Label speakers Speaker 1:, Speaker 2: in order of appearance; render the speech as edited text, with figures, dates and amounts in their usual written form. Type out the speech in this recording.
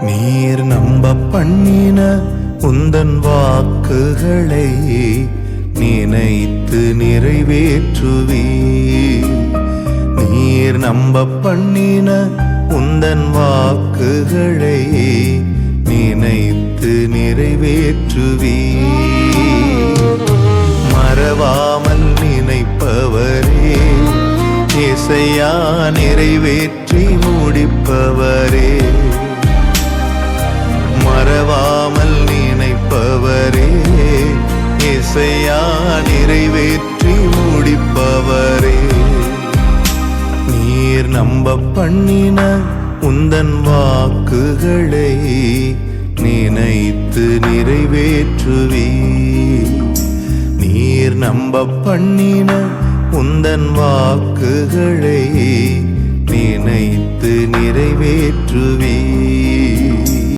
Speaker 1: நீர் நம்ப பண்ணின உந்தன் வாக்குகளை நினைத்து நிறைவேற்றுவீர். நீர் நம்ப பண்ணின உந்தன் வாக்குகளை நினைத்து நிறைவேற்றுவீர். மறவாமல் நினைப்பவரே, இசையா நிறைவேற்றி முடிப்பவரே. மறவாமல் நினைப்பவரே, இசையா நிறைவேற்றி முடிப்பவரே. நீர் நம்ப பண்ணின உந்தன் வாக்குகளை நினைத்து நிறைவேற்றுவீர். நீர் நம்ப பண்ணின உந்தன் வாக்குகளை நினைத்து நிறைவேற்றுவீர்.